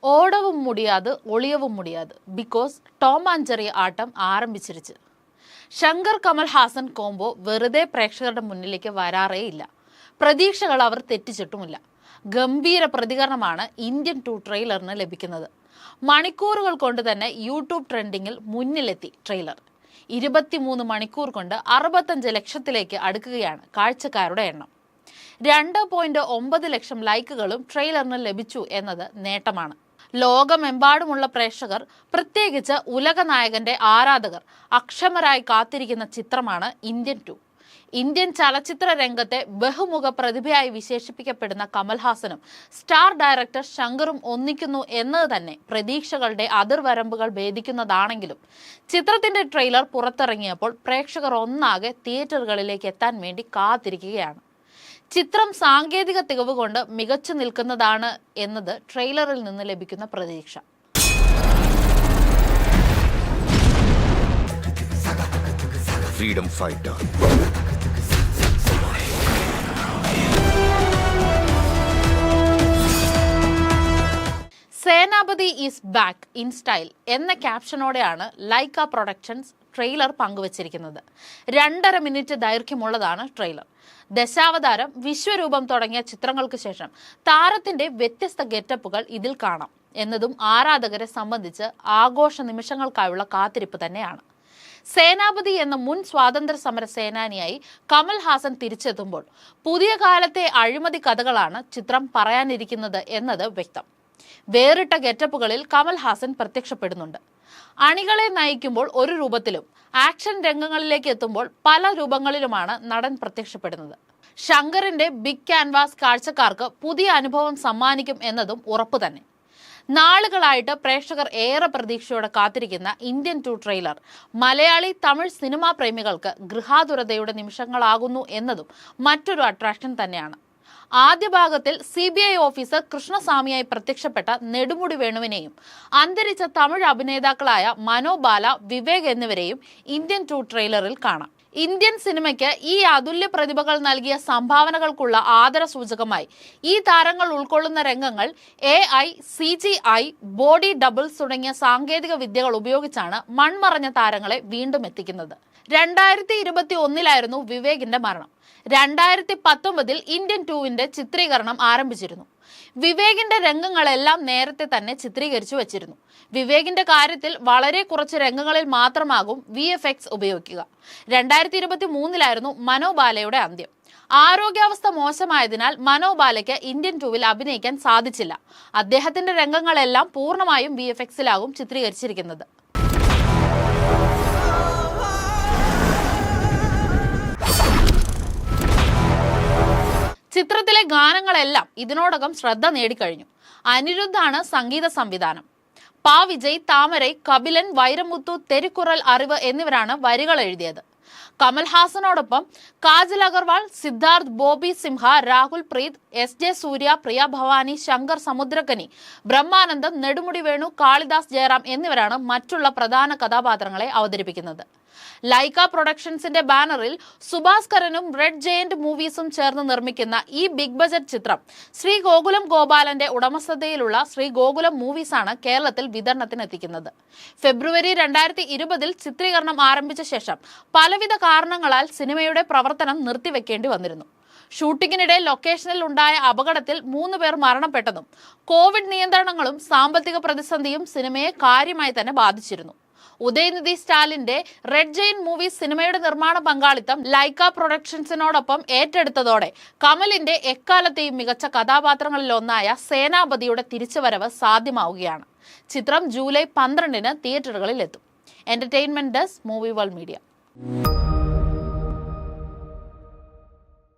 ஓடவும் முடியாது ஒளியவும் முடியாது பிகாஸ் ടോം ആൻഡ് ജെറി ആട്ടം ആരംഭിച്ചിരിച്ചു. ശങ്കർ കമൽഹാസൻ കോംബോ വെറുതെ പ്രേക്ഷകരുടെ മുന്നിലേക്ക് വരാറേയില്ല. പ്രതീക്ഷകൾ അവർ തെറ്റിച്ചിട്ടുമില്ല. ഗംഭീര പ്രതികരണമാണ് ഇന്ത്യൻ 2 ട്രെയിലറിന് ലഭിക്കുന്നത്. മണിക്കൂറുകൾ കൊണ്ട് തന്നെ യൂട്യൂബ് ട്രെൻഡിങ്ങിൽ മുന്നിലെത്തി ട്രെയിലർ. 23 മണിക്കൂർ കൊണ്ട് 65 ലക്ഷത്തിലേക്ക് അടുക്കുകയാണ് കാഴ്ചക്കാരുടെ എണ്ണം. 2.9 ലക്ഷം ലൈക്കുകളും ട്രെയിലറിന് ലഭിച്ചു എന്നത് നേട്ടമാണ്. ലോകമെമ്പാടുമുള്ള പ്രേക്ഷകർ, പ്രത്യേകിച്ച് ഉലക നായകന്റെ ആരാധകർ അക്ഷമരായി കാത്തിരിക്കുന്ന ചിത്രമാണ് ഇന്ത്യൻ 2. ഇന്ത്യൻ ചലച്ചിത്ര രംഗത്തെ ബഹുമുഖ പ്രതിഭയായി വിശേഷിപ്പിക്കപ്പെടുന്ന കമൽഹാസനും സ്റ്റാർ ഡയറക്ടർ ശങ്കറും ഒന്നിക്കുന്നു എന്നത് തന്നെ പ്രതീക്ഷകളുടെ അതിർവരമ്പുകൾ ഭേദിക്കുന്നതാണെങ്കിലും ചിത്രത്തിന്റെ ട്രെയിലർ പുറത്തിറങ്ങിയപ്പോൾ പ്രേക്ഷകർ ഒന്നാകെ തിയേറ്ററുകളിലേക്ക് എത്താൻ വേണ്ടി കാത്തിരിക്കുകയാണ്. ചിത്രം സാങ്കേതിക തികവ് കൊണ്ട് മികച്ചു നിൽക്കുന്നതാണ് എന്നത് ട്രെയിലറിൽ നിന്ന് ലഭിക്കുന്ന പ്രതീക്ഷ. Freedom fighter Senapathi is back in style എന്ന ക്യാപ്ഷനോടെയാണ് ലൈക്ക പ്രൊഡക്ഷൻസ് ട്രെയിലർ പങ്കുവച്ചിരിക്കുന്നത്. 2.5 മിനിറ്റ് ദൈർഘ്യമുള്ളതാണ് ട്രെയിലർ. ദശാവതാരം, വിശ്വരൂപം തുടങ്ങിയ ചിത്രങ്ങൾക്ക് ശേഷം താരത്തിന്റെ വ്യത്യസ്ത ഗെറ്റപ്പുകൾ ഇതിൽ കാണാം എന്നതും ആരാധകരെ സംബന്ധിച്ച് ആഘോഷ നിമിഷങ്ങൾക്കായുള്ള കാത്തിരിപ്പ് തന്നെയാണ്. സേനാപതി എന്ന മുൻ സ്വാതന്ത്ര്യ സമര സേനാനിയായി കമൽഹാസൻ തിരിച്ചെത്തുമ്പോൾ പുതിയ കാലത്തെ അഴിമതി കഥകളാണ് ചിത്രം പറയാനിരിക്കുന്നത് എന്നത് വ്യക്തം. വേറിട്ട ഗെറ്റപ്പുകളിൽ കമൽഹാസൻ പ്രത്യക്ഷപ്പെടുന്നുണ്ട്. അണികളെ നയിക്കുമ്പോൾ ഒരു രൂപത്തിലും ആക്ഷൻ രംഗങ്ങളിലേക്ക് എത്തുമ്പോൾ പല രൂപങ്ങളിലുമാണ് നടൻ പ്രത്യക്ഷപ്പെടുന്നത്. ശങ്കറിന്റെ ബിഗ് ക്യാൻവാസ് കാഴ്ചക്കാർക്ക് പുതിയ അനുഭവം സമ്മാനിക്കും എന്നതും ഉറപ്പു തന്നെ. നാളുകളായിട്ട് പ്രേക്ഷകർ ഏറെ പ്രതീക്ഷയോടെ കാത്തിരിക്കുന്ന Indian 2 trailer Malayali, Tamil cinema പ്രേമികൾക്ക് ഗൃഹാതുരതയുടെ നിമിഷങ്ങളാകുന്നു എന്നതും മറ്റൊരു അട്രാക്ഷൻ തന്നെയാണ്. ആദ്യ ഭാഗത്തിൽ CBI ഓഫീസർ കൃഷ്ണസ്വാമിയായി പ്രത്യക്ഷപ്പെട്ട നെടുമുടി വേണുവിനെയും അന്തരിച്ച തമിഴ് അഭിനേതാക്കളായ മനോ ബാല, വിവേക് എന്നിവരെയും ഇന്ത്യൻ 2 ട്രെയിലറിൽ കാണാം. ഇന്ത്യൻ സിനിമയ്ക്ക് ഈ അതുല്യ പ്രതിഭകൾ നൽകിയ സംഭാവനകൾക്കുള്ള ആദരസൂചകമായി ഈ താരങ്ങൾ ഉൾക്കൊള്ളുന്ന രംഗങ്ങൾ AI, CGI, ബോഡി ഡബിൾസ് തുടങ്ങിയ സാങ്കേതിക വിദ്യകൾ ഉപയോഗിച്ചാണ് മൺമറഞ്ഞ താരങ്ങളെ വീണ്ടും എത്തിക്കുന്നത്. 2021 വിവേകിന്റെ മരണം. 2019 ഇന്ത്യൻ 2വിന്റെ ചിത്രീകരണം ആരംഭിച്ചിരുന്നു. വിവേകിന്റെ രംഗങ്ങളെല്ലാം നേരത്തെ തന്നെ ചിത്രീകരിച്ചു വച്ചിരുന്നു. വിവേകിന്റെ കാര്യത്തിൽ വളരെ കുറച്ച് രംഗങ്ങളിൽ മാത്രമാകും VFX ഉപയോഗിക്കുക. 2023 മനോബാലയുടെ അന്ത്യം. ആരോഗ്യാവസ്ഥ മോശമായതിനാൽ മനോബാലയ്ക്ക് ഇന്ത്യൻ 2വിൽ അഭിനയിക്കാൻ സാധിച്ചില്ല. അദ്ദേഹത്തിന്റെ രംഗങ്ങളെല്ലാം പൂർണ്ണമായും VFXലാകും ചിത്രീകരിച്ചിരിക്കുന്നത്. ചിത്രത്തിലെ ഗാനങ്ങളെല്ലാം ഇതിനോടകം ശ്രദ്ധ നേടിക്കഴിഞ്ഞു. അനിരുദ്ധാണ് സംഗീത സംവിധാനം. വിജയ്, താമരൈ, കപിലൻ, വൈരമുത്തു, തെരുക്കുറൽ അറിവ് എന്നിവരാണ് വരികൾ എഴുതിയത്. കമൽഹാസനോടൊപ്പം കാജൽ അഗർവാൾ, സിദ്ധാർത്ഥ്, ബോബി സിംഹ, രാഹുൽ പ്രീത്, SJ സൂര്യ, പ്രിയ ഭവാനി, ശങ്കർ സമുദ്രകനി, ബ്രഹ്മാനന്ദം, നെടുമുടി വേണു, കാളിദാസ് ജയറാം എന്നിവരാണ് മറ്റുള്ള പ്രധാന കഥാപാത്രങ്ങളെ അവതരിപ്പിക്കുന്നത്. ലൈക്ക പ്രൊഡക്ഷൻസിന്റെ ബാനറിൽ സുഭാസ്കരനും റെഡ് ജയന്റ് മൂവീസും ചേർന്ന് നിർമ്മിക്കുന്ന ഈ ബിഗ് ബജറ്റ് ചിത്രം ശ്രീ ഗോകുലം ഗോപാലന്റെ ഉടമസ്ഥതയിലുള്ള ശ്രീ ഗോകുലം മൂവീസാണ് കേരളത്തിൽ വിതരണത്തിനെത്തിക്കുന്നത്. ഫെബ്രുവരി 2020 ചിത്രീകരണം ആരംഭിച്ച ശേഷം പലവിധ കാരണങ്ങളാൽ സിനിമയുടെ പ്രവർത്തനം നിർത്തിവെക്കേണ്ടി വന്നിരുന്നു. ഷൂട്ടിങ്ങിനിടെ ലൊക്കേഷനിൽ ഉണ്ടായ അപകടത്തിൽ 3 പേർ മരണപ്പെട്ടതും കോവിഡ് നിയന്ത്രണങ്ങളും സാമ്പത്തിക പ്രതിസന്ധിയും സിനിമയെ കാര്യമായി തന്നെ ബാധിച്ചിരുന്നു. ഉദയനിധി സ്റ്റാലിന്റെ റെഡ് ജെയിന്റ് മൂവീസ് സിനിമയുടെ നിർമ്മാണ പങ്കാളിത്തം ലൈക്ക പ്രൊഡക്ഷൻസിനോടൊപ്പം ഏറ്റെടുത്തതോടെ കമലിന്റെ എക്കാലത്തെയും മികച്ച കഥാപാത്രങ്ങളിലൊന്നായ സേനാപതിയുടെ തിരിച്ചുവരവ് സാധ്യമാവുകയാണ്. ചിത്രം ജൂലൈ 12 തിയേറ്ററുകളിൽ എത്തും. Entertainment desk, movie world media.